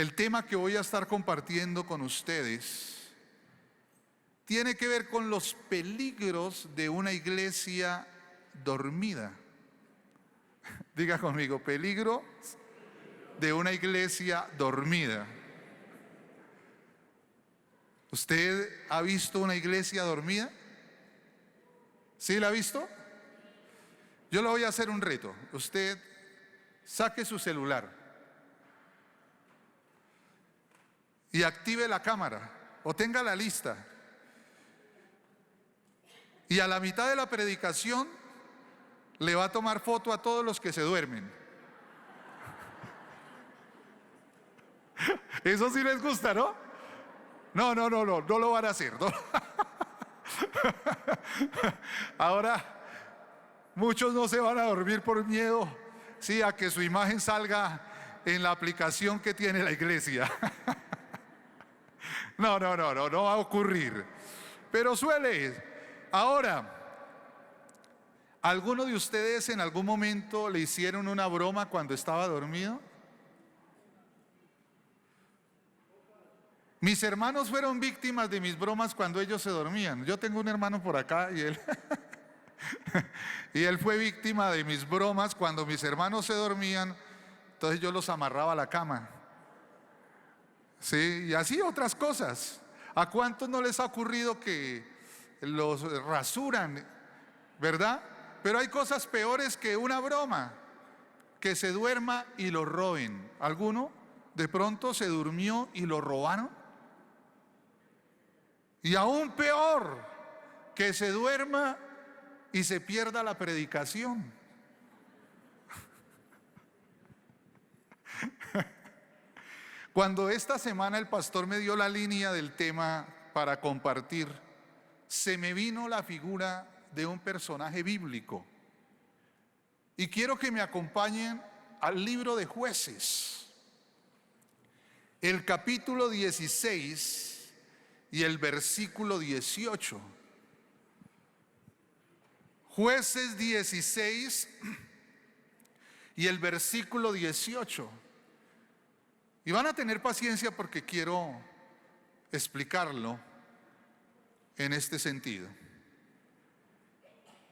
El tema que voy a estar compartiendo con ustedes tiene que ver con los peligros de una iglesia dormida. Diga conmigo, peligro de una iglesia dormida. ¿Usted ha visto una iglesia dormida? ¿Sí la ha visto? Yo le voy a hacer un reto. Usted saque su celular y active la cámara o tenga la lista. Y a la mitad de la predicación le va a tomar foto a todos los que se duermen. Eso sí les gusta, ¿no? No lo van a hacer, ¿no? Ahora, muchos no se van a dormir por miedo, sí, a que su imagen salga en la aplicación que tiene la iglesia. No va a ocurrir. Pero suele. Ahora, ¿alguno de ustedes en algún momento le hicieron una broma cuando estaba dormido? Mis hermanos fueron víctimas de mis bromas cuando ellos se dormían. Yo tengo un hermano por acá y él fue víctima de mis bromas cuando mis hermanos se dormían. Entonces yo los amarraba a la cama. Sí, y así otras cosas. ¿A cuántos no les ha ocurrido que los rasuran, verdad? Pero hay cosas peores que una broma, que se duerma y lo roben. ¿Alguno de pronto se durmió y lo robaron? Y aún peor, que se duerma y se pierda la predicación. Cuando esta semana el pastor me dio la línea del tema para compartir, se me vino la figura de un personaje bíblico. Y quiero que me acompañen al libro de Jueces, el capítulo 16 y el versículo 18. Jueces 16 y el versículo 18. Y van a tener paciencia porque quiero explicarlo en este sentido.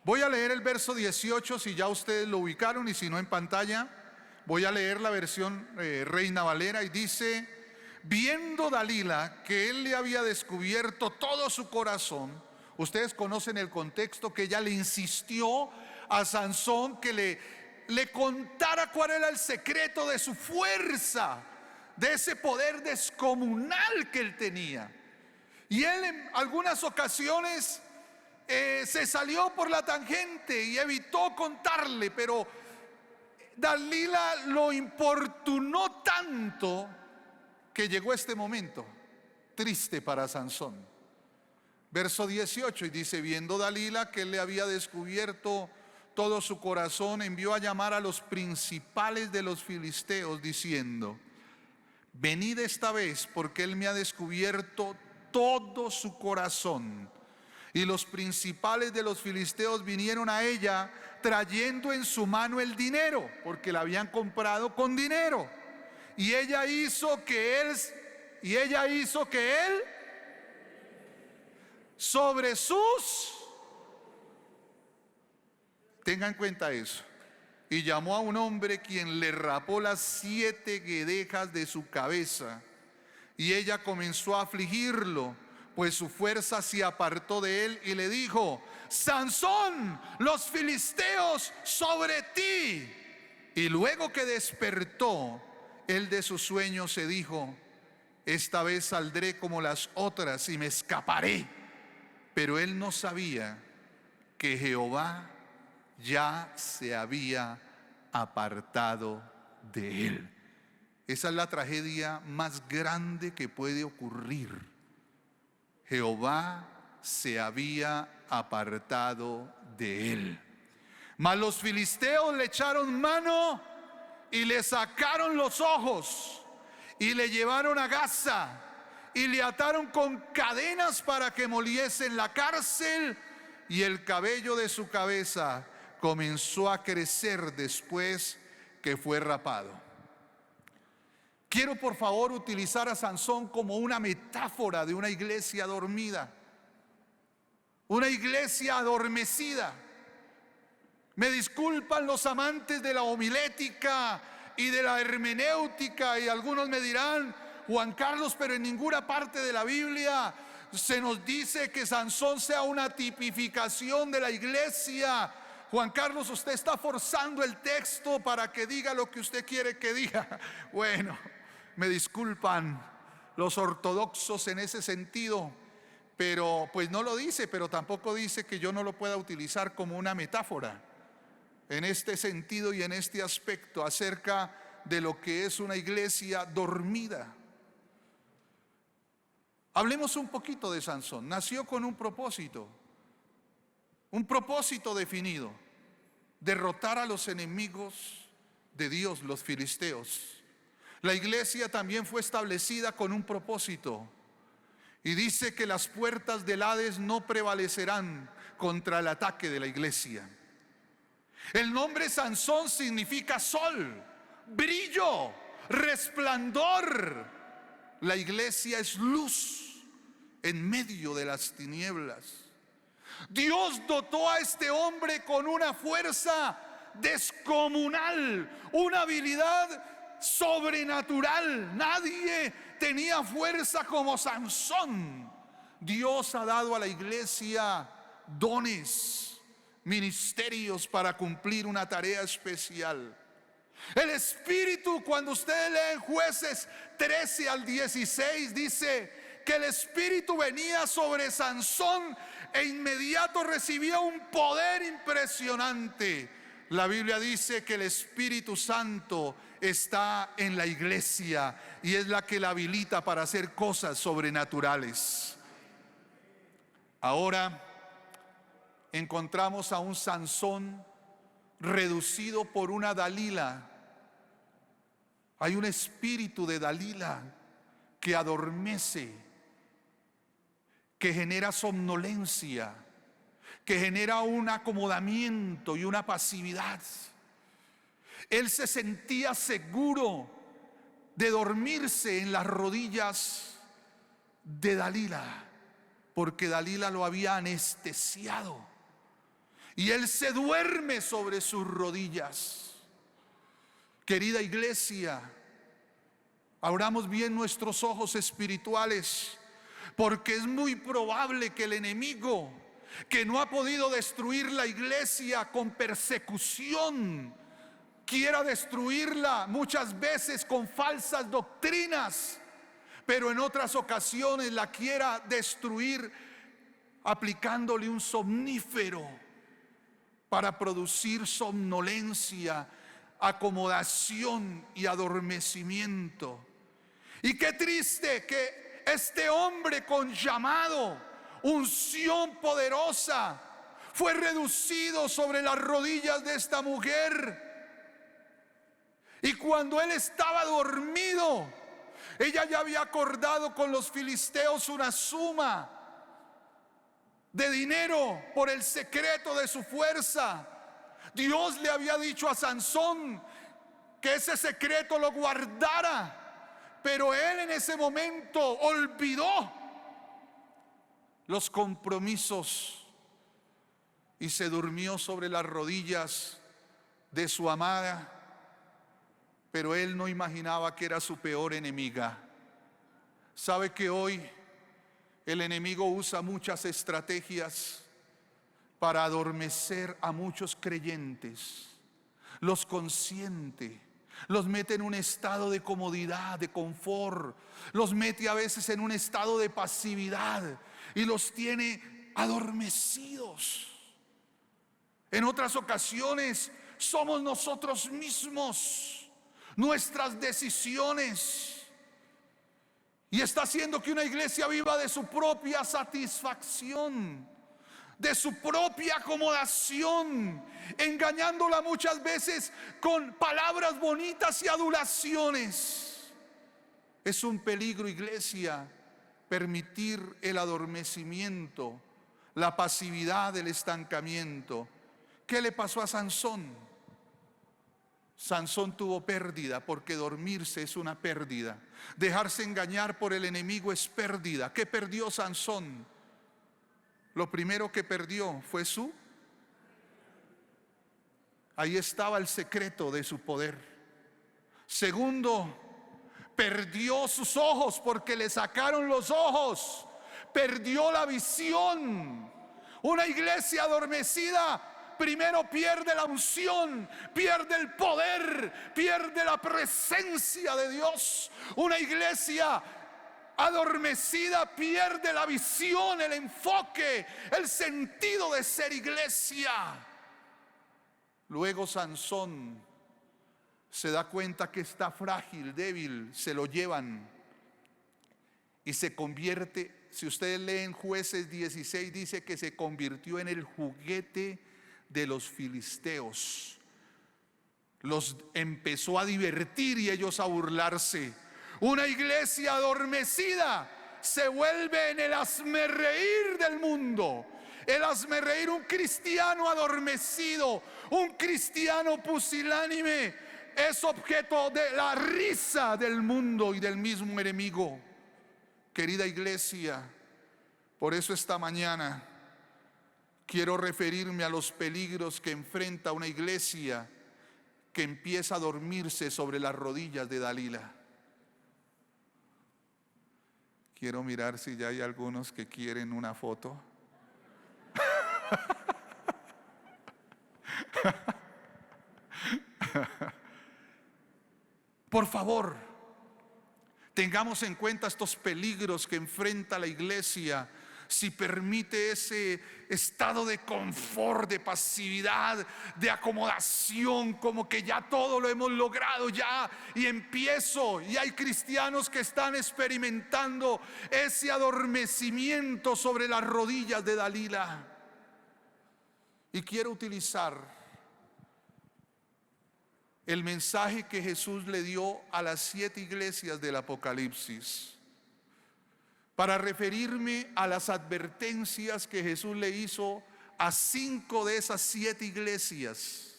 Voy a leer el verso 18 si ya ustedes lo ubicaron, y si no en pantalla, voy a leer la versión Reina Valera, y dice: viendo Dalila que él le había descubierto todo su corazón. Ustedes conocen el contexto, que ella le insistió a Sansón que le contara cuál era el secreto de su fuerza, de ese poder descomunal que él tenía. Y él en algunas ocasiones se salió por la tangente y evitó contarle, pero Dalila lo importunó tanto que llegó este momento triste para Sansón. Verso 18, y dice: viendo Dalila que él le había descubierto todo su corazón, envió a llamar a los principales de los filisteos, diciendo: venid esta vez, porque él me ha descubierto todo su corazón. Y los principales de los filisteos vinieron a ella trayendo en su mano el dinero, porque la habían comprado con dinero. Y ella hizo que él sobre sus, tengan en cuenta eso, y llamó a un hombre, quien le rapó las 7 guedejas de su cabeza. Y ella comenzó a afligirlo, pues su fuerza se apartó de él, y le dijo: Sansón, los filisteos sobre ti. Y luego que despertó él de su sueño, se dijo: esta vez saldré como las otras y me escaparé. Pero él no sabía que Jehová ya se había apartado de él. Esa es la tragedia más grande que puede ocurrir. Jehová se había apartado de él. Mas los filisteos le echaron mano y le sacaron los ojos y le llevaron a Gaza y le ataron con cadenas para que moliese en la cárcel, y el cabello de su cabeza comenzó a crecer después que fue rapado. Quiero por favor utilizar a Sansón como una metáfora de una iglesia dormida, una iglesia adormecida. Me disculpan los amantes de la homilética y de la hermenéutica, y algunos me dirán: Juan Carlos, pero en ninguna parte de la Biblia se nos dice que Sansón sea una tipificación de la iglesia. Juan Carlos, usted está forzando el texto para que diga lo que usted quiere que diga. Bueno, me disculpan los ortodoxos en ese sentido, pero pues no lo dice, pero tampoco dice que yo no lo pueda utilizar como una metáfora en este sentido y en este aspecto acerca de lo que es una iglesia dormida. Hablemos un poquito de Sansón. Nació con un propósito definido: derrotar a los enemigos de Dios, los filisteos. La iglesia también fue establecida con un propósito, y dice que las puertas del Hades no prevalecerán contra el ataque de la iglesia. El nombre Sansón significa sol, brillo, resplandor. La iglesia es luz en medio de las tinieblas. Dios dotó a este hombre con una fuerza descomunal, una habilidad sobrenatural. Nadie tenía fuerza como Sansón. Dios ha dado a la iglesia dones, ministerios para cumplir una tarea especial. El Espíritu, cuando ustedes leen Jueces 13 al 16, dice que el Espíritu venía sobre Sansón e inmediato recibía un poder impresionante. La Biblia dice que el Espíritu Santo está en la iglesia y es la que la habilita para hacer cosas sobrenaturales. Ahora encontramos a un Sansón reducido por una Dalila. Hay un espíritu de Dalila que adormece, que genera somnolencia, que genera un acomodamiento y una pasividad. Él se sentía seguro de dormirse en las rodillas de Dalila, porque Dalila lo había anestesiado, y él se duerme sobre sus rodillas. Querida iglesia, abramos bien nuestros ojos espirituales, porque es muy probable que el enemigo, que no ha podido destruir la iglesia con persecución, quiera destruirla muchas veces con falsas doctrinas, pero en otras ocasiones la quiera destruir aplicándole un somnífero para producir somnolencia, acomodación y adormecimiento. Y qué triste que este hombre con llamado, unción poderosa, fue reducido sobre las rodillas de esta mujer. Y cuando él estaba dormido, ella ya había acordado con los filisteos una suma de dinero por el secreto de su fuerza. Dios le había dicho a Sansón que ese secreto lo guardara, pero él en ese momento olvidó los compromisos y se durmió sobre las rodillas de su amada. Pero él no imaginaba que era su peor enemiga. ¿Sabe que hoy el enemigo usa muchas estrategias para adormecer a muchos creyentes? Los consiente, los mete en un estado de comodidad, de confort, los mete a veces en un estado de pasividad y los tiene adormecidos. En otras ocasiones somos nosotros mismos, nuestras decisiones, y está haciendo que una iglesia viva de su propia satisfacción, de su propia acomodación, engañándola muchas veces con palabras bonitas y adulaciones. Es un peligro, iglesia, permitir el adormecimiento, la pasividad, el estancamiento. ¿Qué le pasó a Sansón? Sansón tuvo pérdida, porque dormirse es una pérdida. Dejarse engañar por el enemigo es pérdida. ¿Qué perdió Sansón? Lo primero que perdió fue ahí estaba el secreto de su poder. Segundo, perdió sus ojos porque le sacaron los ojos. Perdió la visión. Una iglesia adormecida primero pierde la unción, pierde el poder, pierde la presencia de Dios. Una iglesia adormecida pierde la visión, el enfoque, el sentido de ser iglesia. Luego Sansón se da cuenta que está frágil, débil, se lo llevan y se convierte. Si ustedes leen Jueces 16, dice que se convirtió en el juguete de los filisteos. Los empezó a divertir y ellos a burlarse. Una iglesia adormecida se vuelve en el hazmerreír del mundo. El hazmerreír, un cristiano adormecido, un cristiano pusilánime, es objeto de la risa del mundo y del mismo enemigo. Querida iglesia, por eso esta mañana quiero referirme a los peligros que enfrenta una iglesia que empieza a dormirse sobre las rodillas de Dalila. Quiero mirar si ya hay algunos que quieren una foto. Por favor, tengamos en cuenta estos peligros que enfrenta la iglesia si permite ese estado de confort, de pasividad, de acomodación, como que ya todo lo hemos logrado ya y empiezo. Y hay cristianos que están experimentando ese adormecimiento sobre las rodillas de Dalila. Y quiero utilizar el mensaje que Jesús le dio a las 7 iglesias del Apocalipsis para referirme a las advertencias que Jesús le hizo a 5 de esas 7 iglesias.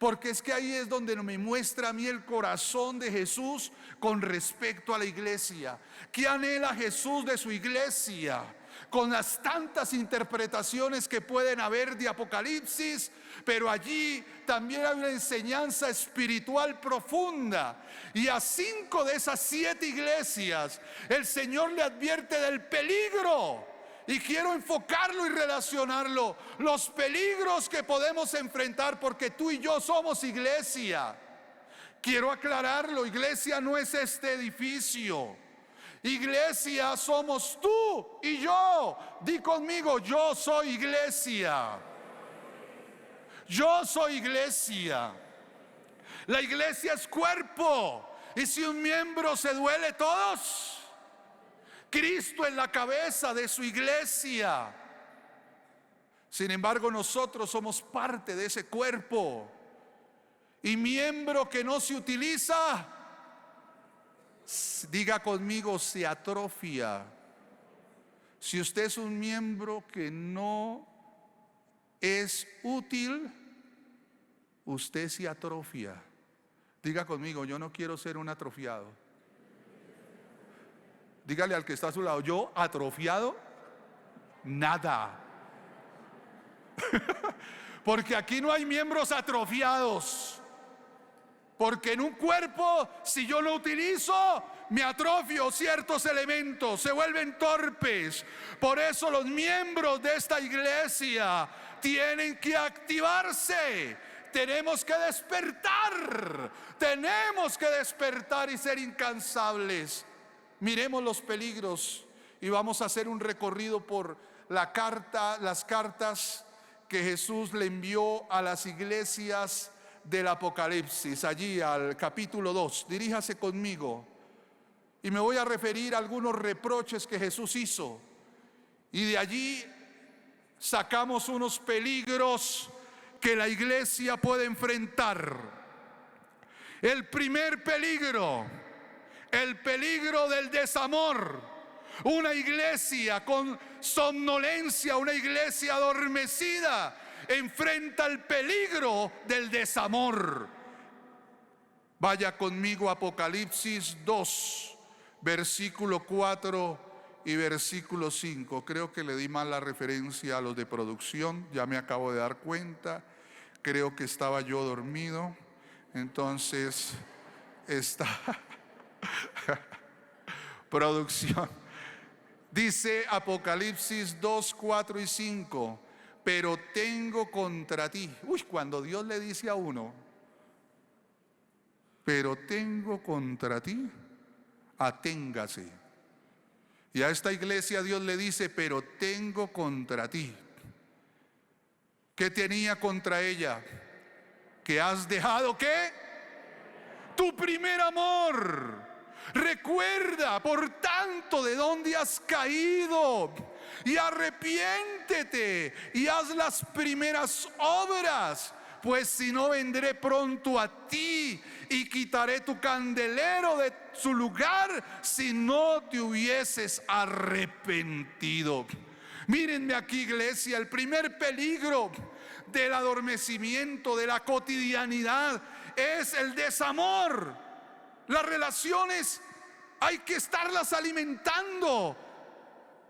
Porque es que ahí es donde me muestra a mí el corazón de Jesús con respecto a la iglesia. ¿Qué anhela Jesús de su iglesia? Con las tantas interpretaciones que pueden haber de Apocalipsis, pero allí también hay una enseñanza espiritual profunda. Y a 5 de esas 7 iglesias el Señor le advierte del peligro. Y quiero enfocarlo y relacionarlo, los peligros que podemos enfrentar, porque tú y yo somos iglesia. Quiero aclararlo, iglesia no es este edificio. Iglesia somos tú y yo. Di conmigo, yo soy iglesia. Yo soy iglesia. La iglesia es cuerpo. Y si un miembro se duele, todos. Cristo es la cabeza de su iglesia. Sin embargo, nosotros somos parte de ese cuerpo. Y miembro que no se utiliza, diga conmigo, se atrofia. Si usted es un miembro que no es útil, usted se atrofia. Diga conmigo, yo no quiero ser un atrofiado. Dígale al que está a su lado, yo atrofiado, nada. Porque aquí no hay miembros atrofiados. Porque en un cuerpo, si yo no utilizo, me atrofio ciertos elementos, se vuelven torpes. Por eso los miembros de esta iglesia tienen que activarse. Tenemos que despertar. Tenemos que despertar y ser incansables. Miremos los peligros y vamos a hacer un recorrido por las cartas que Jesús le envió a las iglesias del Apocalipsis, allí al capítulo 2. Diríjase conmigo y me voy a referir a algunos reproches que Jesús hizo, y de allí sacamos unos peligros que la iglesia puede enfrentar. El primer peligro, el peligro del desamor. Una iglesia con somnolencia, una iglesia adormecida, enfrenta el peligro del desamor. Vaya conmigo a Apocalipsis 2, versículo 4 y versículo 5. Creo que le di mal la referencia a los de producción, ya me acabo de dar cuenta. Creo que estaba yo dormido, entonces está producción. Dice Apocalipsis 2, 4 y 5, pero tengo contra ti. Cuando Dios le dice a uno, pero tengo contra ti, aténgase. Y a esta iglesia Dios le dice, pero tengo contra ti. ¿Qué tenía contra ella? Que has dejado, ¿qué? Tu primer amor. Recuerda, por tanto, de dónde has caído, y arrepiéntete y haz las primeras obras, pues si no, vendré pronto a ti y quitaré tu candelero de su lugar si no te hubieses arrepentido. Mírenme aquí, iglesia, el primer peligro del adormecimiento, de la cotidianidad, es el desamor. Las relaciones hay que estarlas alimentando,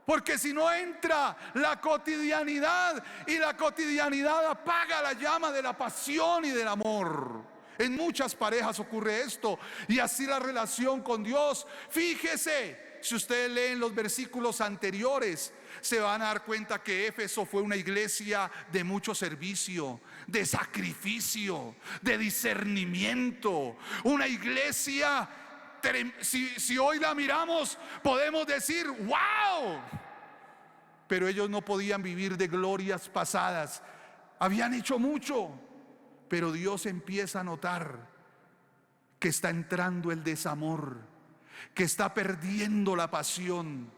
porque si no entra la cotidianidad, y la cotidianidad apaga la llama de la pasión y del amor. En muchas parejas ocurre esto, y así la relación con Dios. Fíjese, si ustedes leen los versículos anteriores, se van a dar cuenta que Éfeso fue una iglesia de mucho servicio, de sacrificio, de discernimiento. Una iglesia, si hoy la miramos, podemos decir ¡wow! Pero ellos no podían vivir de glorias pasadas. Habían hecho mucho, pero Dios empieza a notar que está entrando el desamor, que está perdiendo la pasión.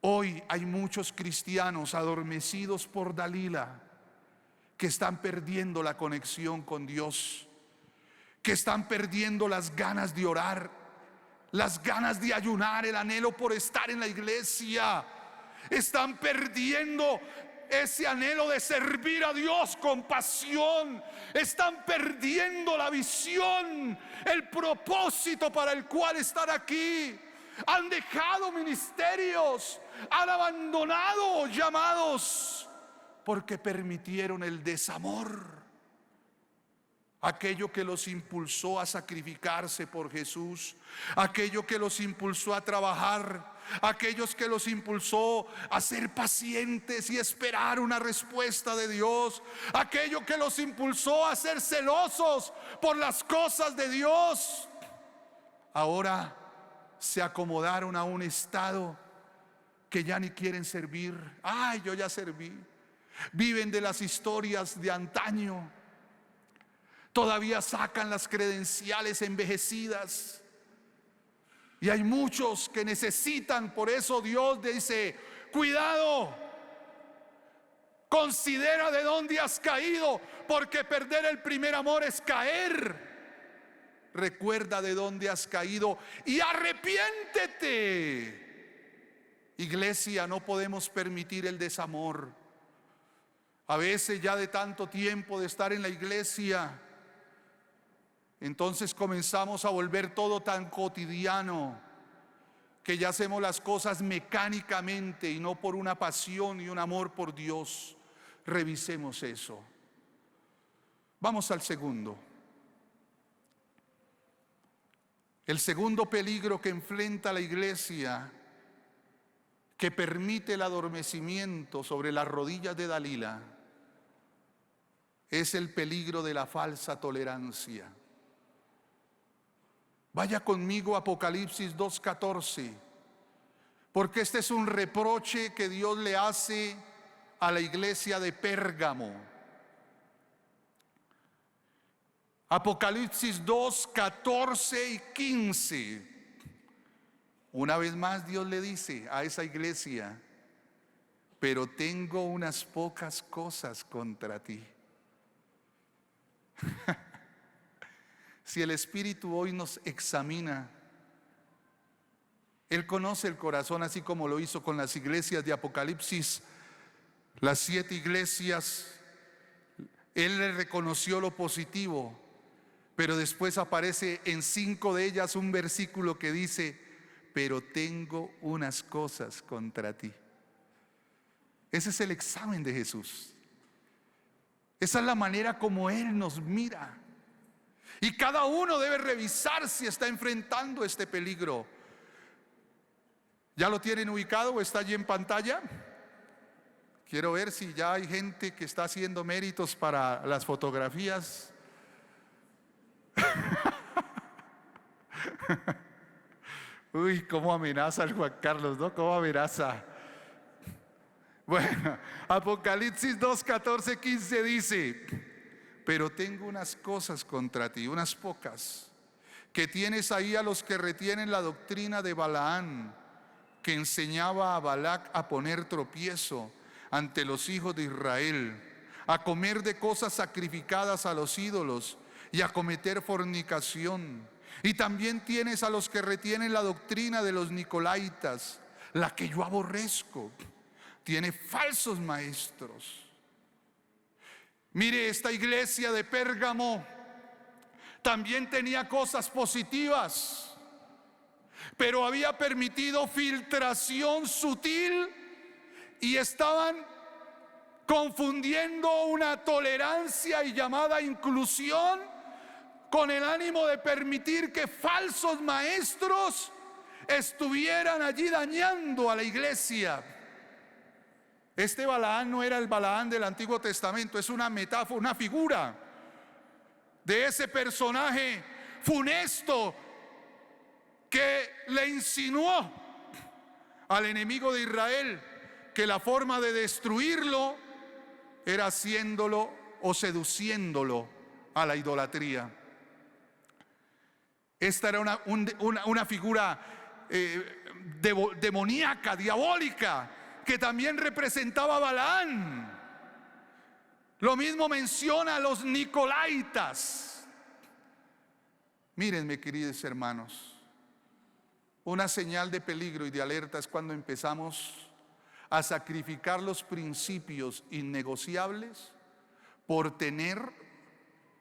Hoy hay muchos cristianos adormecidos por Dalila, que están perdiendo la conexión con Dios, que están perdiendo las ganas de orar, las ganas de ayunar, el anhelo por estar en la iglesia. Están perdiendo ese anhelo de servir a Dios con pasión. Están perdiendo la visión, el propósito para el cual están aquí. Han dejado ministerios, han abandonado llamados, porque permitieron el desamor. Aquello que los impulsó a sacrificarse por Jesús, aquello que los impulsó a trabajar, aquellos que los impulsó a ser pacientes y esperar una respuesta de Dios, aquello que los impulsó a ser celosos por las cosas de Dios, ahora se acomodaron a un estado que ya ni quieren servir. Ay, yo ya serví. Viven de las historias de antaño. Todavía sacan las credenciales envejecidas. Y hay muchos que necesitan, por eso Dios dice, cuidado, considera de dónde has caído, porque perder el primer amor es caer. Recuerda de dónde has caído y arrepiéntete. Iglesia, no podemos permitir el desamor. A veces ya de tanto tiempo de estar en la iglesia, entonces comenzamos a volver todo tan cotidiano que ya hacemos las cosas mecánicamente y no por una pasión y un amor por Dios. Revisemos eso. Vamos al segundo. El segundo peligro que enfrenta la iglesia, que permite el adormecimiento sobre las rodillas de Dalila, es el peligro de la falsa tolerancia. Vaya conmigo a Apocalipsis 2:14, porque este es un reproche que Dios le hace a la iglesia de Pérgamo. Apocalipsis 2:14 y 15. Una vez más Dios le dice a esa iglesia, pero tengo unas pocas cosas contra ti. Si el Espíritu hoy nos examina, Él conoce el corazón, así como lo hizo con las iglesias de Apocalipsis, las 7 iglesias. Él le reconoció lo positivo, Pero después aparece en 5 de ellas un versículo que dice: pero tengo unas cosas contra ti. Ese es el examen de Jesús. Esa es la manera como Él nos mira. Y cada uno debe revisar si está enfrentando este peligro. ¿Ya lo tienen ubicado o está allí en pantalla? Quiero ver si ya hay gente que está haciendo méritos para las fotografías. Uy, cómo amenaza el Juan Carlos, ¿no? Cómo amenaza. Bueno, Apocalipsis 2, 14, 15 dice: pero tengo unas cosas contra ti, unas pocas, que tienes ahí a los que retienen la doctrina de Balaán, que enseñaba a Balac a poner tropiezo ante los hijos de Israel, a comer de cosas sacrificadas a los ídolos y a cometer fornicación. Y también tienes a los que retienen la doctrina de los Nicolaitas, la que yo aborrezco. Tiene falsos maestros. Mire, esta iglesia de Pérgamo también tenía cosas positivas, pero había permitido filtración sutil y estaban confundiendo una tolerancia y llamada inclusión con el ánimo de permitir que falsos maestros estuvieran allí dañando a la iglesia. Este Balaán no era el Balaán del Antiguo Testamento, es una metáfora, una figura de ese personaje funesto que le insinuó al enemigo de Israel que la forma de destruirlo era haciéndolo o seduciéndolo a la idolatría. Esta era una figura demoníaca, diabólica, que también representaba a Balaán. Lo mismo menciona a los Nicolaitas. Mírenme, queridos hermanos, una señal de peligro y de alerta es cuando empezamos a sacrificar los principios innegociables por tener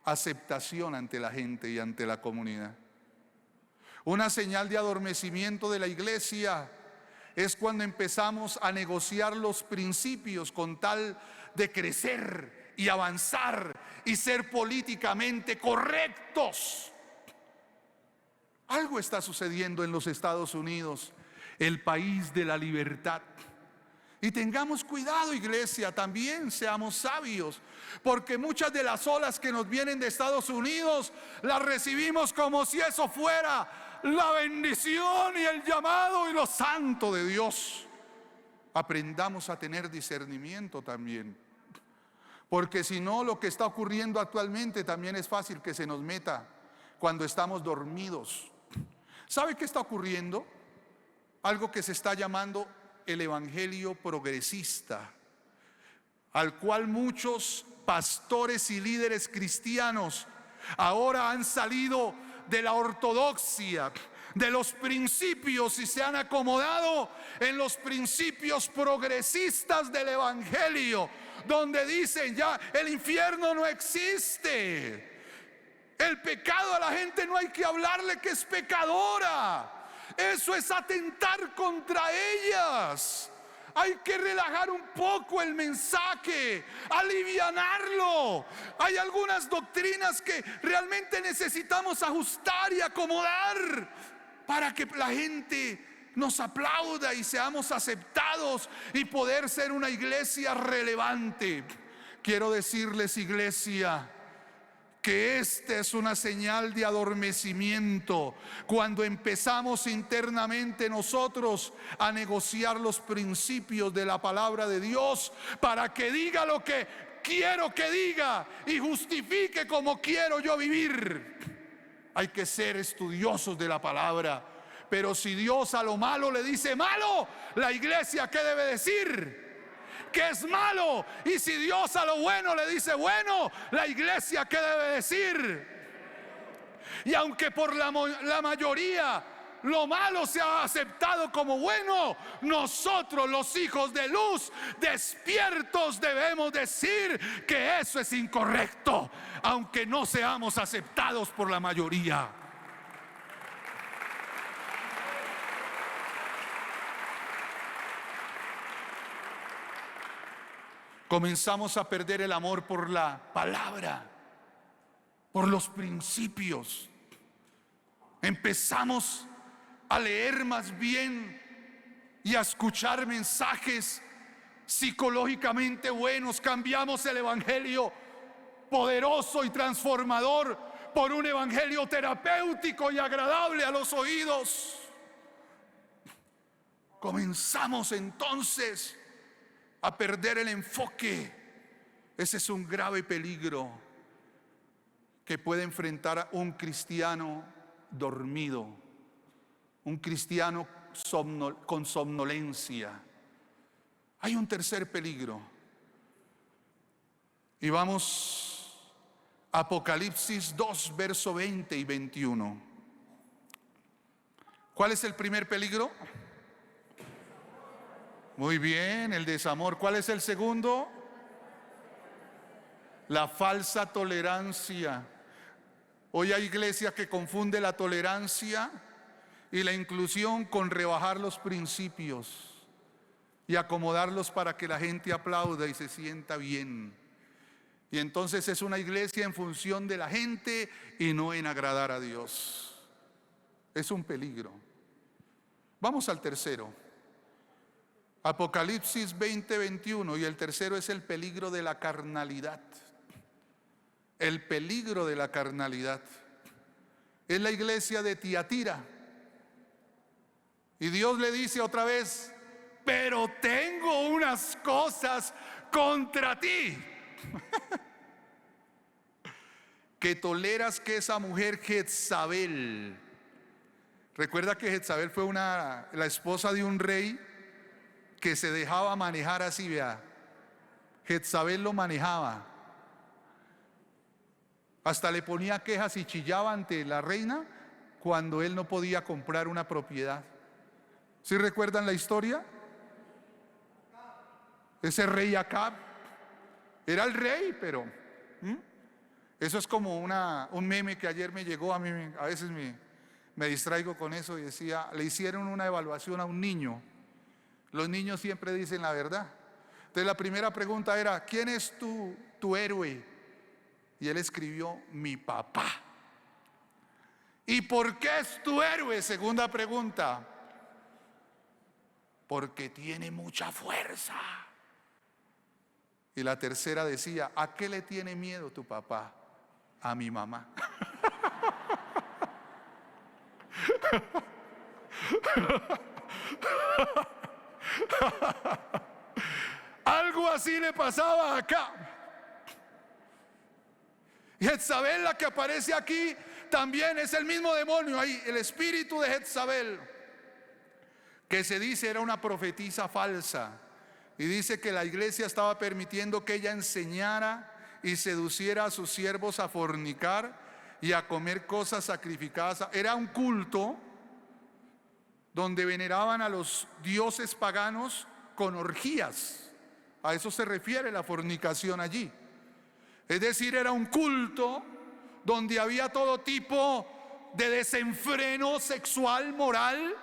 aceptación ante la gente y ante la comunidad. Una señal de adormecimiento de la iglesia es cuando empezamos a negociar los principios con tal de crecer y avanzar y ser políticamente correctos. Algo está sucediendo en los Estados Unidos, el país de la libertad. Y tengamos cuidado, iglesia, también seamos sabios, porque muchas de las olas que nos vienen de Estados Unidos las recibimos como si eso fuera la bendición y el llamado y lo santo de Dios. Aprendamos a tener discernimiento también, porque si no, lo que está ocurriendo actualmente también es fácil que se nos meta cuando estamos dormidos. ¿Sabe qué está ocurriendo? Algo que se está llamando el evangelio progresista, al cual muchos pastores y líderes cristianos ahora han salido de la ortodoxia, de los principios, y se han acomodado en los principios progresistas del evangelio, donde dicen: ya el infierno no existe, el pecado a la gente no hay que hablarle que es pecadora. Eso es atentar contra ellas. Hay que relajar un poco el mensaje, alivianarlo. Hay algunas doctrinas que realmente necesitamos ajustar y acomodar para que la gente nos aplauda y seamos aceptados y poder ser una iglesia relevante. Quiero decirles, iglesia, que esta es una señal de adormecimiento cuando empezamos internamente nosotros a negociar los principios de la palabra de Dios para que diga lo que quiero que diga y justifique como quiero yo vivir. Hay que ser estudiosos de la palabra, pero si Dios a lo malo le dice malo, la iglesia ¿qué debe decir? Que es malo. Y si Dios a lo bueno le dice bueno, la iglesia ¿qué debe decir? Y aunque por la mayoría lo malo se ha aceptado como bueno, nosotros los hijos de luz despiertos debemos decir que eso es incorrecto, aunque no seamos aceptados por la mayoría. Comenzamos a perder el amor por la palabra, por los principios. Empezamos a leer más bien y a escuchar mensajes psicológicamente buenos. Cambiamos el evangelio poderoso y transformador por un evangelio terapéutico y agradable a los oídos. Comenzamos entonces a perder el enfoque. Ese es un grave peligro que puede enfrentar a un cristiano dormido, un cristiano con somnolencia. Hay un tercer peligro. Y vamos a Apocalipsis 2, verso 20 y 21. ¿Cuál es el primer peligro? Muy bien, el desamor. ¿Cuál es el segundo? La falsa tolerancia. Hoy hay iglesia que confunde la tolerancia y la inclusión con rebajar los principios y acomodarlos para que la gente aplauda y se sienta bien. Y entonces es una iglesia en función de la gente y no en agradar a Dios. Es un peligro. Vamos al tercero. Apocalipsis 20, 21. Y el tercero es el peligro de la carnalidad. El peligro de la carnalidad. Es la iglesia de Tiatira. Y Dios le dice otra vez: pero tengo unas cosas contra ti. Que toleras que esa mujer Jezabel. Recuerda que Jezabel fue la esposa de un rey que se dejaba manejar así, vea. Jezabel lo manejaba. Hasta le ponía quejas y chillaba ante la reina cuando él no podía comprar una propiedad. ¿Sí recuerdan la historia? Ese rey Acab era el rey, pero eso es como un meme que ayer me llegó a mí. A veces me distraigo con eso y decía: le hicieron una evaluación a un niño. Los niños siempre dicen la verdad. Entonces la primera pregunta era: ¿quién es tu héroe? Y él escribió: mi papá. ¿Y por qué es tu héroe? Segunda pregunta: porque tiene mucha fuerza. Y la tercera decía: ¿a qué le tiene miedo tu papá? A mi mamá. Algo así le pasaba acá. Jezabel, la que aparece aquí, también es el mismo demonio ahí, el espíritu de Jezabel, que se dice era una profetisa falsa. Y dice que la iglesia estaba permitiendo que ella enseñara y seduciera a sus siervos a fornicar y a comer cosas sacrificadas. Era un culto donde veneraban a los dioses paganos con orgías. A eso se refiere la fornicación allí. Es decir, era un culto donde había todo tipo de desenfreno sexual, moral,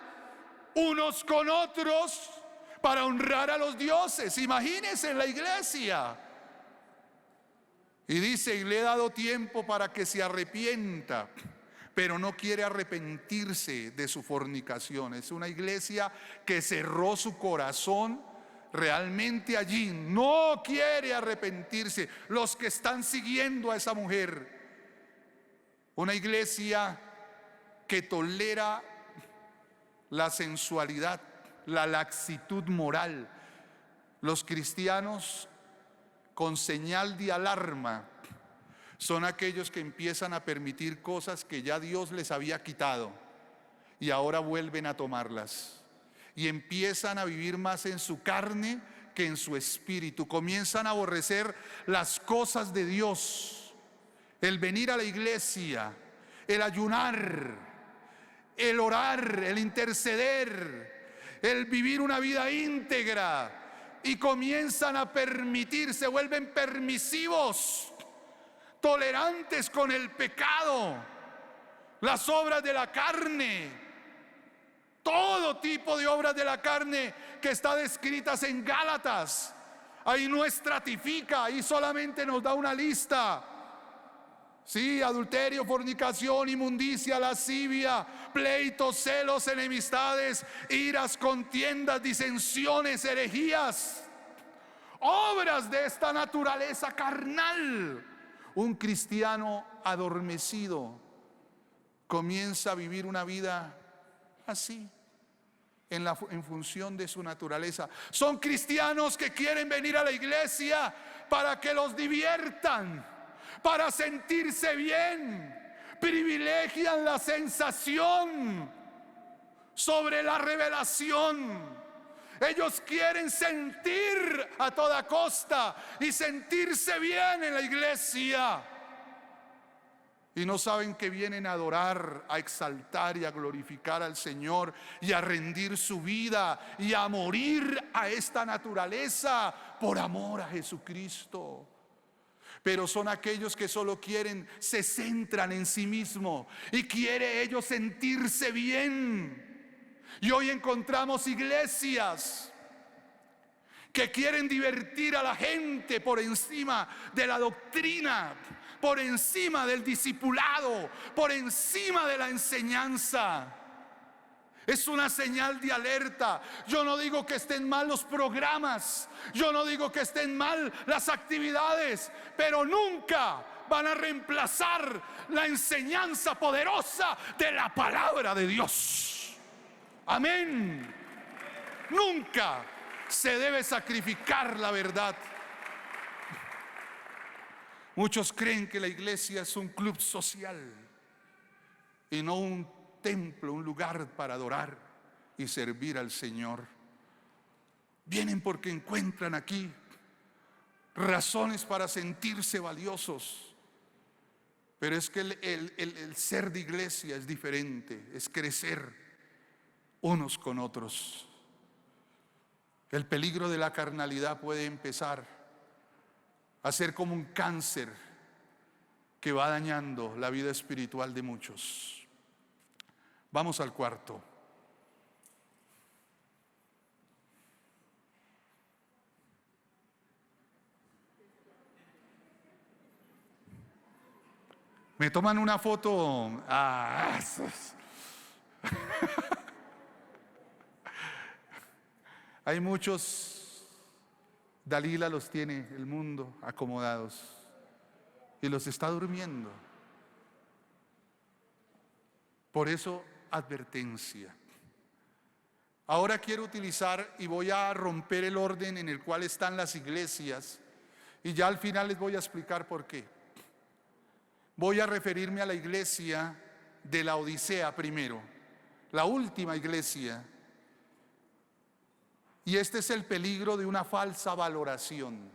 unos con otros, para honrar a los dioses. Imagínense en la iglesia. Y dice: y le he dado tiempo para que se arrepienta, pero no quiere arrepentirse de su fornicación. Es una iglesia que cerró su corazón realmente allí, no quiere arrepentirse. Los que están siguiendo a esa mujer, una iglesia que tolera la sensualidad, la laxitud moral. Los cristianos con señal de alarma son aquellos que empiezan a permitir cosas que ya Dios les había quitado y ahora vuelven a tomarlas. Y empiezan a vivir más en su carne que en su espíritu. Comienzan a aborrecer las cosas de Dios. El venir a la iglesia, el ayunar, el orar, el interceder, el vivir una vida íntegra, y comienzan a permitir, se vuelven permisivos, tolerantes con el pecado, las obras de la carne, todo tipo de obras de la carne que está descritas en Gálatas. Ahí no estratifica, ahí solamente nos da una lista. Sí, adulterio, fornicación, inmundicia, lascivia, pleitos, celos, enemistades, iras, contiendas, disensiones, herejías, obras de esta naturaleza carnal. Un cristiano adormecido comienza a vivir una vida así, en función de su naturaleza. Son cristianos que quieren venir a la iglesia para que los diviertan, para sentirse bien. Privilegian la sensación sobre la revelación. Ellos quieren sentir a toda costa y sentirse bien en la iglesia. Y no saben que vienen a adorar, a exaltar y a glorificar al Señor, y a rendir su vida y a morir a esta naturaleza por amor a Jesucristo. Pero son aquellos que solo quieren, se centran en sí mismos y quieren ellos sentirse bien. Y hoy encontramos iglesias que quieren divertir a la gente por encima de la doctrina, por encima del discipulado, por encima de la enseñanza. Es una señal de alerta. Yo no digo que estén mal los programas, yo no digo que estén mal las actividades, pero nunca van a reemplazar la enseñanza poderosa de la palabra de Dios. Amén. Nunca se debe sacrificar la verdad. Muchos creen que la iglesia es un club social y no un templo, un lugar para adorar y servir al Señor. Vienen porque encuentran aquí razones para sentirse valiosos. Pero es que el ser de iglesia es diferente, es crecer unos con otros. El peligro de la carnalidad puede empezar a ser como un cáncer que va dañando la vida espiritual de muchos. Vamos al cuarto. Me toman una foto. Hay muchos, Dalila los tiene el mundo acomodados y los está durmiendo. Por eso, advertencia. Ahora quiero utilizar y voy a romper el orden en el cual están las iglesias, y ya al final les voy a explicar por qué. Voy a referirme a la iglesia de la Odisea primero, la última iglesia. Y este es el peligro de una falsa valoración.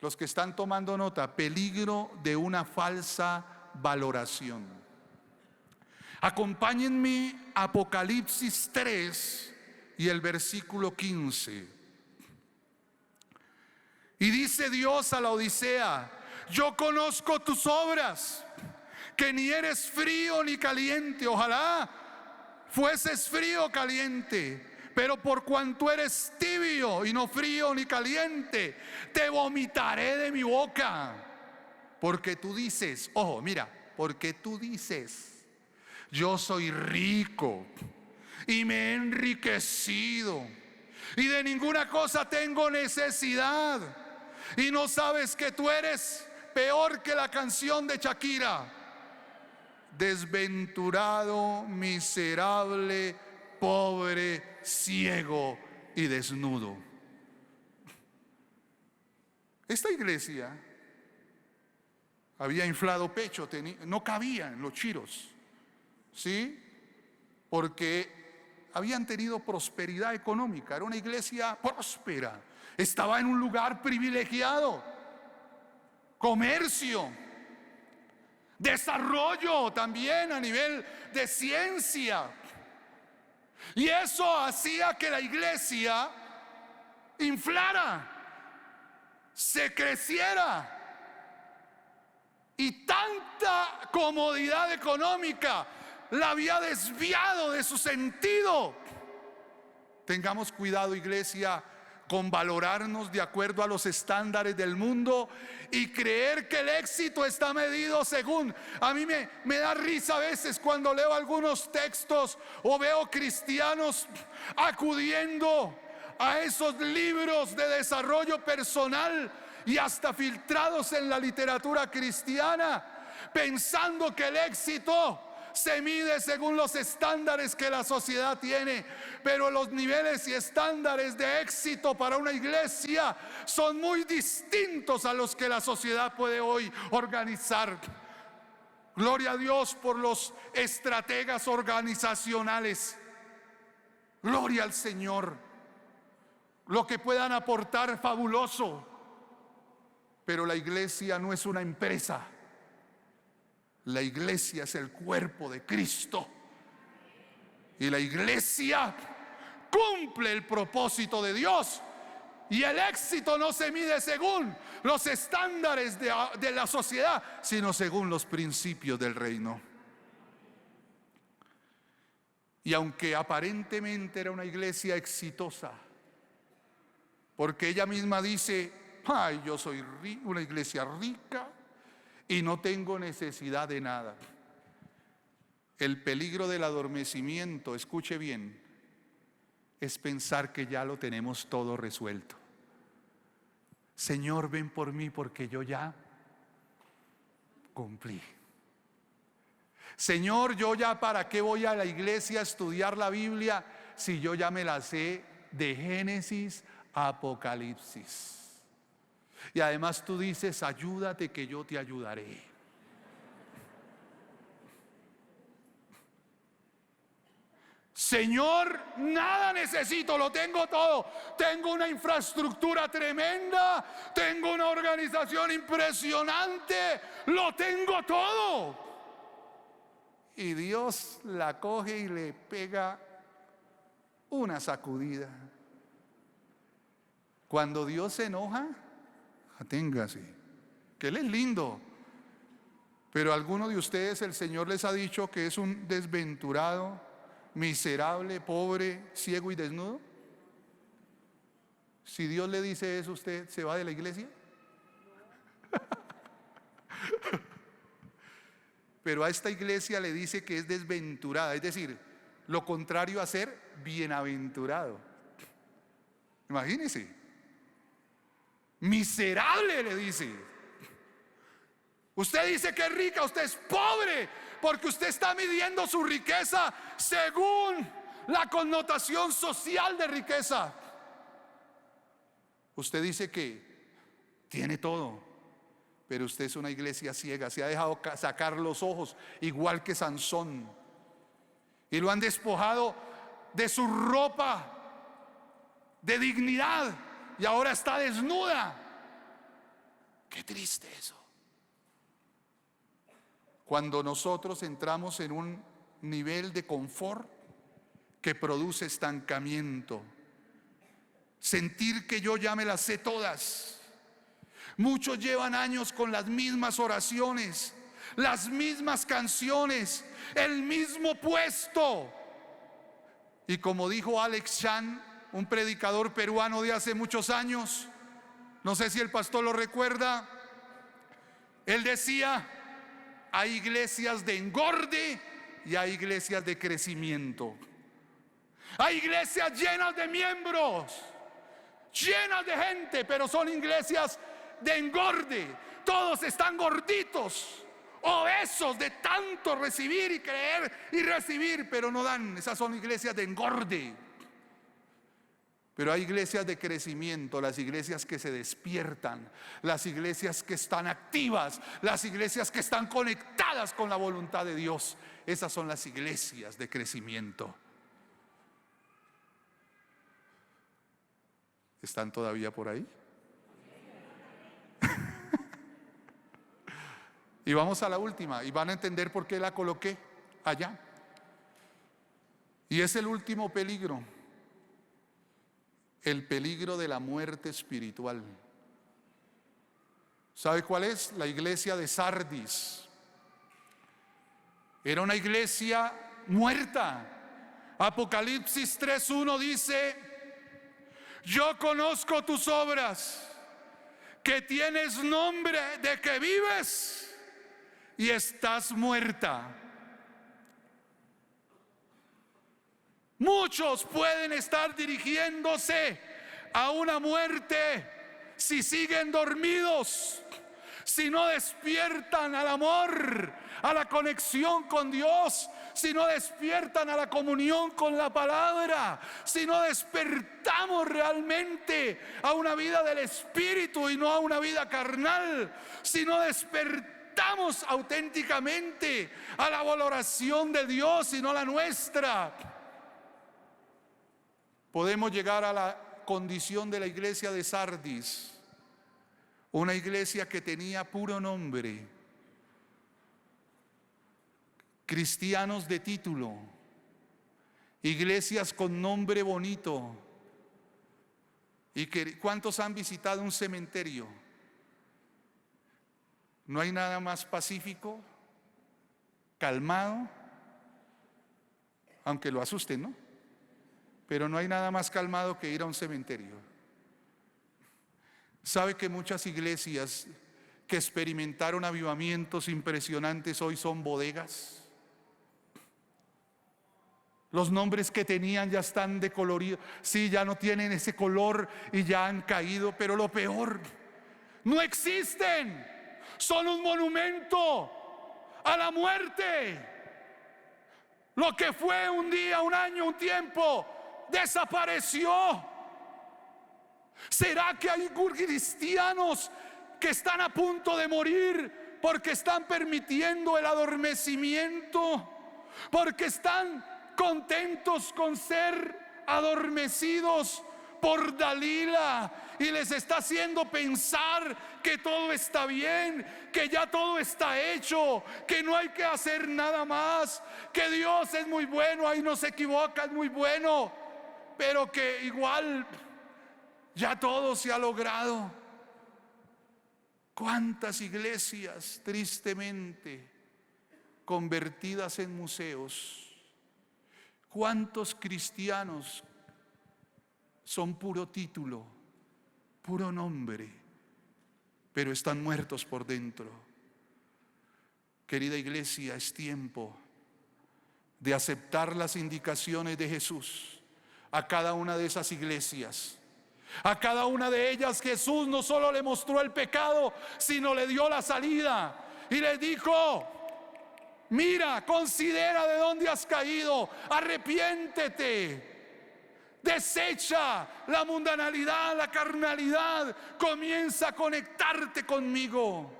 Los que están tomando nota, peligro de una falsa valoración. Acompáñenme a Apocalipsis 3 y el versículo 15. Y dice Dios a la Odisea: yo conozco tus obras, que ni eres frío ni caliente. Ojalá fueses frío o caliente. Pero por cuanto eres tibio y no frío ni caliente, te vomitaré de mi boca. Porque tú dices, ojo, mira, porque tú dices, yo soy rico y me he enriquecido y de ninguna cosa tengo necesidad, y no sabes que tú eres peor que la canción de Shakira: desventurado, miserable, pobre, ciego y desnudo. Esta iglesia había inflado pecho, no cabían los chiros, ¿sí? Porque habían tenido prosperidad económica, era una iglesia próspera, estaba en un lugar privilegiado, comercio. desarrollo también a nivel de ciencia. Y eso hacía que la iglesia inflara, se creciera. Y tanta comodidad económica la había desviado de su sentido. Tengamos cuidado, iglesia, con valorarnos de acuerdo a los estándares del mundo y creer que el éxito está medido según. A mí me da risa a veces cuando leo algunos textos o veo cristianos acudiendo a esos libros de desarrollo personal y hasta filtrados en la literatura cristiana, pensando que el éxito se mide según los estándares que la sociedad tiene. Pero los niveles y estándares de éxito para una iglesia son muy distintos a los que la sociedad puede hoy organizar. Gloria a Dios por los estrategas organizacionales. Gloria al Señor. Lo que puedan aportar, fabuloso. Pero la iglesia no es una empresa. La iglesia es el cuerpo de Cristo. Y la iglesia cumple el propósito de Dios. Y el éxito no se mide según los estándares de la sociedad, sino según los principios del reino. Y aunque aparentemente era una iglesia exitosa, porque ella misma dice: ay, yo soy una iglesia rica y no tengo necesidad de nada. El peligro del adormecimiento, escuche bien, es pensar que ya lo tenemos todo resuelto. Señor, ven por mí porque yo ya cumplí. Señor, yo ya para qué voy a la iglesia a estudiar la Biblia si yo ya me la sé de Génesis a Apocalipsis. Y además tú dices: ayúdate que yo te ayudaré. Señor, nada necesito, lo tengo todo. Tengo una infraestructura tremenda, tengo una organización impresionante, lo tengo todo. Y Dios la coge y le pega una sacudida. Cuando Dios se enoja, aténgase, que Él es lindo. Pero a alguno de ustedes el Señor les ha dicho que es un desventurado, miserable, pobre, ciego y desnudo. Si Dios le dice eso, ¿usted se va de la iglesia? Pero a esta iglesia le dice que es desventurada, es decir, lo contrario a ser bienaventurado. Imagínese. Miserable, le dice. Usted dice que es rica, usted es pobre, porque usted está midiendo su riqueza según la connotación social de riqueza. Usted dice que tiene todo, pero usted es una iglesia ciega, se ha dejado sacar los ojos, igual que Sansón, y lo han despojado de su ropa de dignidad y ahora está desnuda. Qué triste eso. Cuando nosotros entramos en un nivel de confort que produce estancamiento, sentir que yo ya me las sé todas. Muchos llevan años con las mismas oraciones, las mismas canciones, el mismo puesto. Y como dijo Alex Chan, un predicador peruano de hace muchos años, no sé si el pastor lo recuerda, él decía: hay iglesias de engorde y hay iglesias de crecimiento. Hay iglesias llenas de miembros, llenas de gente, pero son iglesias de engorde. Todos están gorditos, obesos de tanto recibir y creer y recibir, pero no dan. Esas son iglesias de engorde. Pero hay iglesias de crecimiento, las iglesias que se despiertan, las iglesias que están activas, las iglesias que están conectadas con la voluntad de Dios. Esas son las iglesias de crecimiento. ¿Están todavía por ahí? Y vamos a la última y van a entender por qué la coloqué allá. Y es el último peligro, el peligro de la muerte espiritual. ¿Sabe cuál es? La iglesia de Sardis. Era una iglesia muerta. Apocalipsis 3:1 dice: yo conozco tus obras, que tienes nombre de que vives y estás muerta. Muchos pueden estar dirigiéndose a una muerte si siguen dormidos, si no despiertan al amor, a la conexión con Dios, si no despiertan a la comunión con la palabra, si no despertamos realmente a una vida del Espíritu y no a una vida carnal, si no despertamos auténticamente a la valoración de Dios y no la nuestra, podemos llegar a la condición de la iglesia de Sardis, una iglesia que tenía puro nombre, cristianos de título, iglesias con nombre bonito. ¿Y cuántos han visitado un cementerio? No hay nada más pacífico, calmado, aunque lo asusten, ¿no? Pero no hay nada más calmado que ir a un cementerio. ¿Sabe que muchas iglesias que experimentaron avivamientos impresionantes hoy son bodegas? Los nombres que tenían ya están decoloridos. Sí, ya no tienen ese color y ya han caído. Pero lo peor, no existen. Son un monumento a la muerte. Lo que fue un día, un año, un tiempo, desapareció. ¿Será que hay cristianos que están a punto de morir porque están permitiendo el adormecimiento? Porque están contentos con ser adormecidos por Dalila y les está haciendo pensar que todo está bien, que ya todo está hecho, que no hay que hacer nada más, que Dios es muy bueno, ahí no se equivoca, es muy bueno, pero que igual ya todo se ha logrado. ¿Cuántas iglesias tristemente convertidas en museos? ¿Cuántos cristianos son puro título, puro nombre, pero están muertos por dentro? Querida iglesia, es tiempo de aceptar las indicaciones de Jesús a cada una de esas iglesias. A cada una de ellas Jesús no solo le mostró el pecado, sino le dio la salida y le dijo: mira, considera de dónde has caído, arrepiéntete, desecha la mundanalidad, la carnalidad, comienza a conectarte conmigo.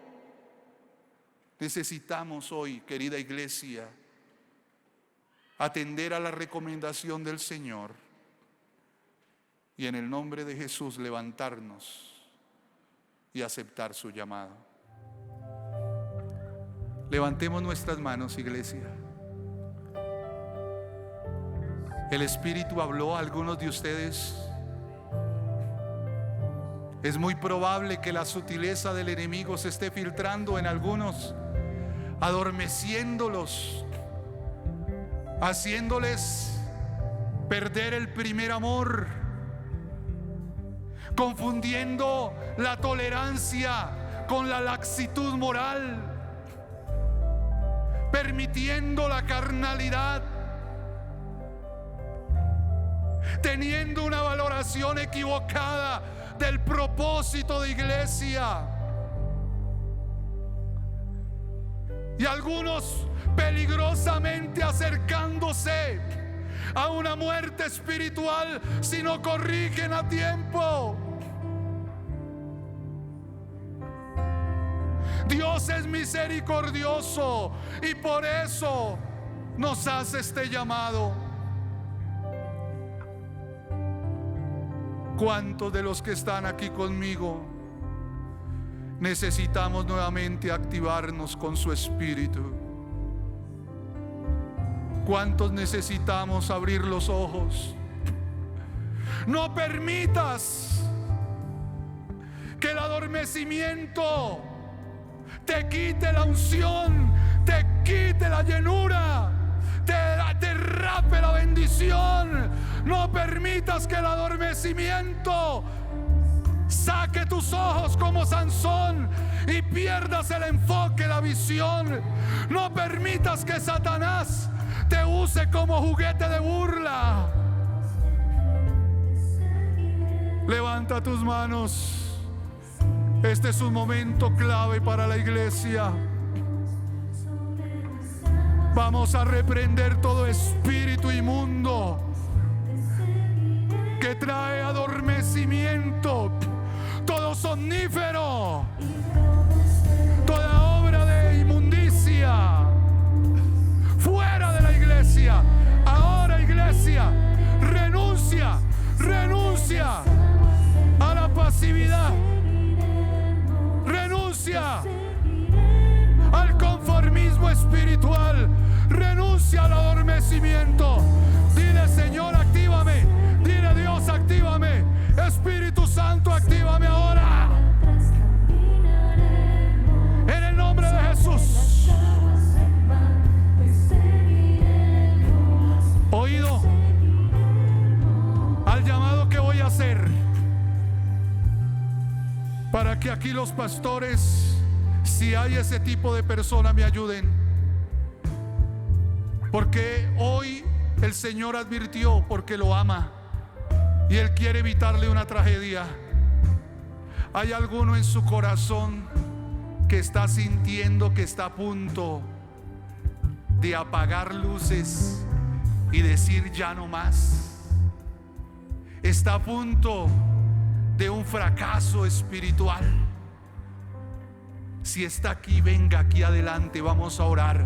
Necesitamos hoy, querida iglesia, atender a la recomendación del Señor y en el nombre de Jesús levantarnos y aceptar su llamado. Levantemos nuestras manos, iglesia. El Espíritu habló a algunos de ustedes. Es muy probable que la sutileza del enemigo se esté filtrando en algunos, adormeciéndolos, haciéndoles perder el primer amor, confundiendo la tolerancia con la laxitud moral, permitiendo la carnalidad, teniendo una valoración equivocada del propósito de iglesia, y algunos peligrosamente acercándose a una muerte espiritual si no corrigen a tiempo. Dios es misericordioso y por eso nos hace este llamado. ¿Cuántos de los que están aquí conmigo necesitamos nuevamente activarnos con su Espíritu. ¿Cuántos necesitamos abrir los ojos? No permitas que el adormecimiento te quite la unción, te quite la llenura, te rape la bendición. No permitas que el adormecimiento saque tus ojos como Sansón y pierdas el enfoque, la visión. No permitas que Satanás te use como juguete de burla. Levanta tus manos. Este es un momento clave para la iglesia. Vamos a reprender todo espíritu inmundo que trae adormecimiento, todo somnífero, toda obra de inmundicia, fuera de la iglesia. Ahora, iglesia, renuncia a la pasividad, renuncia al conformismo espiritual, renuncia al adormecimiento. Dile: Señor, actívame. Dile: Dios, actívame. Espíritu Santo, actívame ahora. En el nombre de Jesús. Oído al llamado que voy a hacer, para que aquí los pastores, si hay ese tipo de persona, me ayuden. Porque hoy el Señor advirtió, porque lo ama y Él quiere evitarle una tragedia. Hay alguno en su corazón que está sintiendo que está a punto de apagar luces y decir: ya no más. Está a punto de un fracaso espiritual. Si está aquí, venga aquí adelante, vamos a orar,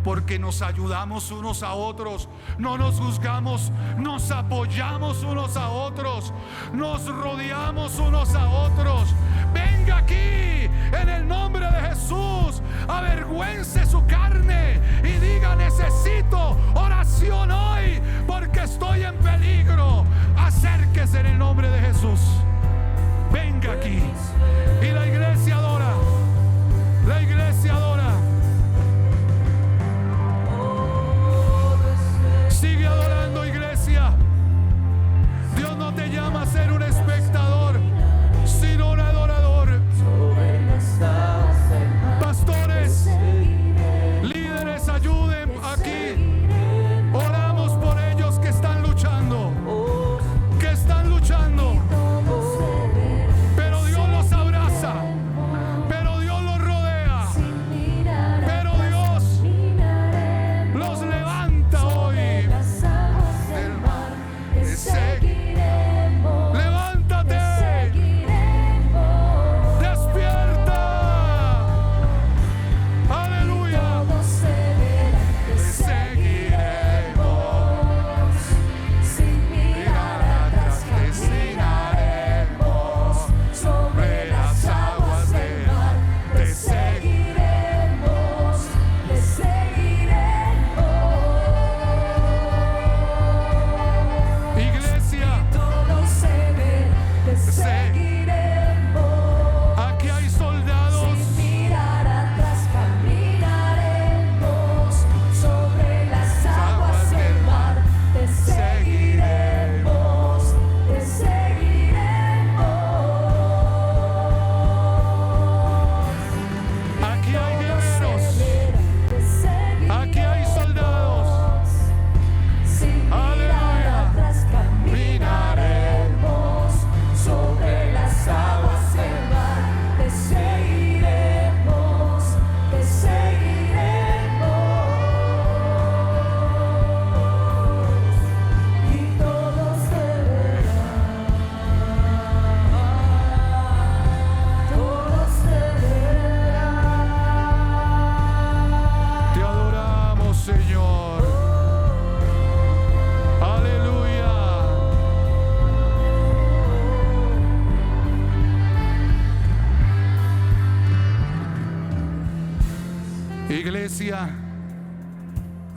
porque nos ayudamos unos a otros, no nos juzgamos, nos apoyamos unos a otros, nos rodeamos unos a otros. Venga aquí en el nombre de Jesús, avergüence su carne y diga: necesito oración hoy porque estoy en peligro. Acérquese en el nombre de Jesús. Venga aquí. Y la iglesia adora. La iglesia adora. Sigue adorando, iglesia. Dios no te llama a ser un espectador, sino un adorador. Pastores, líderes, ayuden aquí. Oramos por ellos que están luchando, pero Dios los abraza, pero Dios los rodea.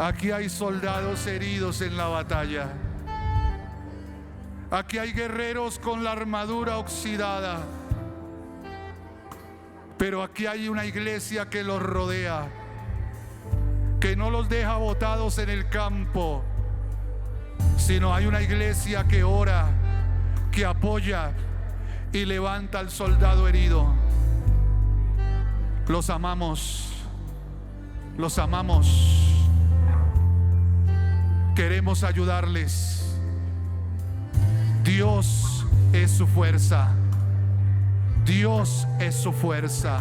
Aquí hay soldados heridos en la batalla. Aquí hay guerreros con la armadura oxidada. Pero aquí hay una iglesia que los rodea, que no los deja botados en el campo, sino hay una iglesia que ora, que apoya y levanta al soldado herido. Los amamos, los amamos. Queremos ayudarles. Dios es su fuerza. Dios es su fuerza.